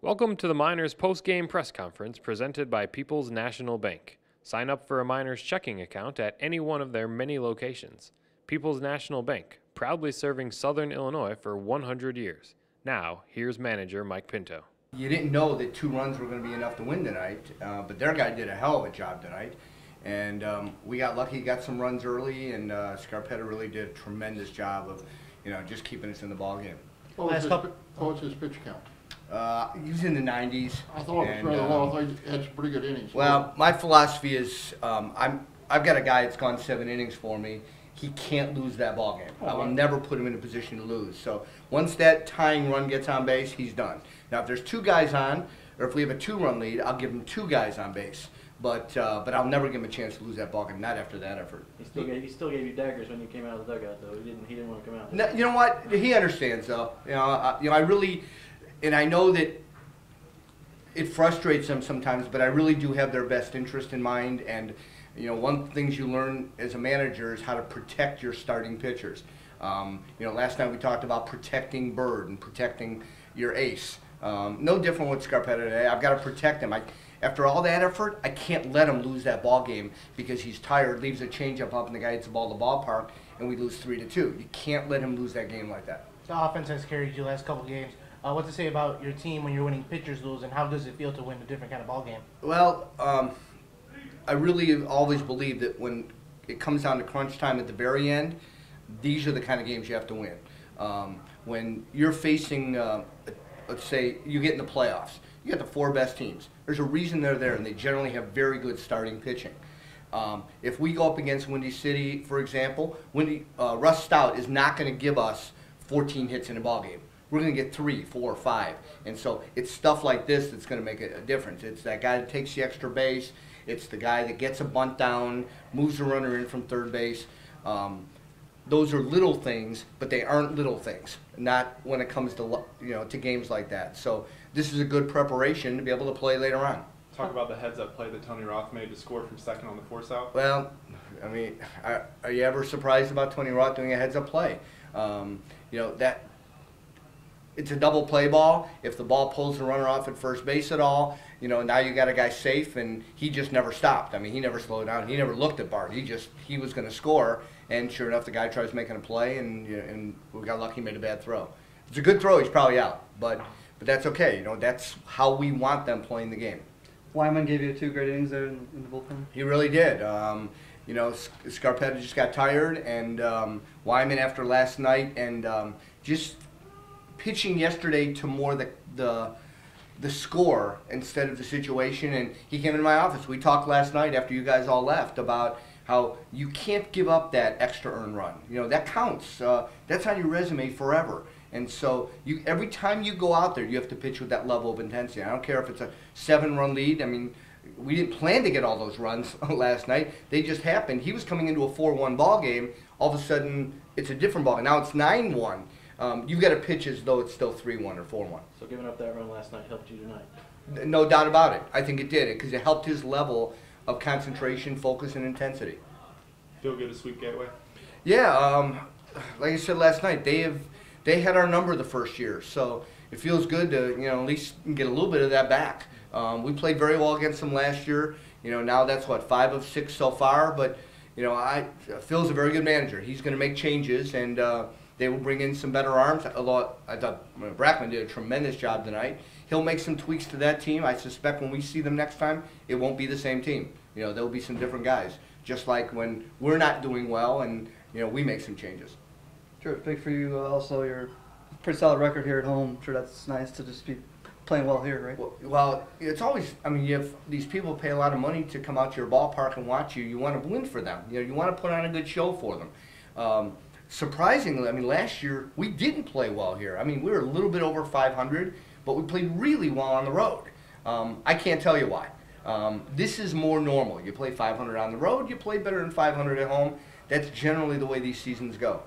Welcome to the Miners post-game press conference presented by People's National Bank. Sign up for a Miners checking account at any one of their many locations. People's National Bank, proudly serving Southern Illinois for 100 years. Now, here's manager Mike Pinto. You didn't know that 2 runs were going to be enough to win tonight, but their guy did a hell of a job tonight. And we got lucky, got some runs early, and Scarpetta really did a tremendous job of, just keeping us in the ball game. What was his pitch count? He was in the 90s. I thought it was rather low. I thought he had some pretty good innings. Well, my philosophy is I've got a guy that's gone 7 innings for me. He can't lose that ball game. I will never put him in a position to lose. So once that tying run gets on base, he's done. Now, if there's 2 guys on, or if we have a 2-run lead, I'll give him 2 guys on base. But I'll never give him a chance to lose that ball game. Not after that effort. He still gave you daggers when you came out of the dugout, though. He didn't want to come out. No, you know what? He understands, though. I really, and I know that it frustrates them sometimes, but I really do have their best interest in mind. And one of the things you learn as a manager is how to protect your starting pitchers. Last night we talked about protecting Bird and protecting your ace. No different with Scarpetta today. I've got to protect him. After all that effort, I can't let him lose that ball game because he's tired, leaves a changeup up, and the guy hits the ball to the ballpark, and we lose 3-2. You can't let him lose that game like that. The offense has carried you last couple games. What to say about your team when you're winning, pitchers lose, and how does it feel to win a different kind of ball game? Well, I really have always believed that when it comes down to crunch time at the very end, these are the kind of games you have to win. When you're facing, let's say, you get in the playoffs, you got the 4 best teams. There's a reason they're there, and they generally have very good starting pitching. If we go up against Windy City, for example, Russ Stout is not going to give us 14 hits in a ball game. We're going to get 3, 4, 5. And so it's stuff like this that's going to make a difference. It's that guy that takes the extra base. It's the guy that gets a bunt down, moves the runner in from third base. Those are little things, but they aren't little things. Not when it comes to to games like that. So this is a good preparation to be able to play later on. Talk about the heads-up play that Tony Roth made to score from second on the force out. Well, I mean, are you ever surprised about Tony Roth doing a heads-up play? That it's a double play ball. If the ball pulls the runner off at first base at all, now you got a guy safe, and he just never stopped. I mean, he never slowed down. He never looked at Bart. He was going to score, and sure enough, the guy tries making a play, and we got lucky, made a bad throw. It's a good throw. He's probably out, but that's okay. That's how we want them playing the game. Wyman gave you 2 great innings there in the bullpen. He really did. Scarpetta just got tired, and Wyman after last night, and just pitching yesterday to more the score instead of the situation. And he came into my office. We talked last night after you guys all left about how you can't give up that extra earned run. That counts. That's on your resume forever. And so every time you go out there, you have to pitch with that level of intensity. I don't care if it's a 7-run lead. I mean, we didn't plan to get all those runs last night. They just happened. He was coming into a 4-1 ball game. All of a sudden, it's a different ball game. Now it's 9-1. You've got to pitch as though it's still 3-1 or 4-1. So giving up that run last night helped you tonight? No doubt about it. I think it did, because it helped his level of concentration, focus, and intensity. Feel good to sweep Gateway? Yeah, like I said last night, they had our number the first year, so it feels good to at least get a little bit of that back. We played very well against them last year. Now that's what, 5 of 6 so far, but Phil's a very good manager. He's going to make changes, and they will bring in some better arms. Although I thought Brackman did a tremendous job tonight. He'll make some tweaks to that team. I suspect when we see them next time, it won't be the same team. There'll be some different guys. Just like when we're not doing well and we make some changes. Sure, big for you also. Your pretty solid record here at home. Sure, that's nice to just be playing well here, right? Well, it's always. I mean, you have these people pay a lot of money to come out to your ballpark and watch you. You want to win for them. You want to put on a good show for them. Surprisingly, I mean, last year we didn't play well here. I mean, we were a little bit over 500, but we played really well on the road. I can't tell you why. This is more normal. You play 500 on the road, you play better than 500 at home. That's generally the way these seasons go.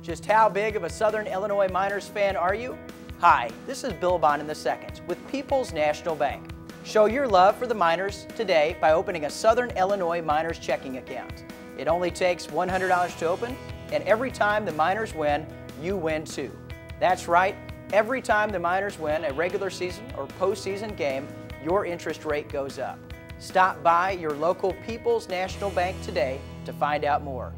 Just how big of a Southern Illinois Miners fan are you? Hi, this is Bill Bond in the Seconds with People's National Bank. Show your love for the Miners today by opening a Southern Illinois Miners checking account. It only takes $100 to open, and every time the Miners win, you win too. That's right, Every time the Miners win a regular season or postseason game, your interest rate goes up. Stop by your local People's National Bank today to find out more.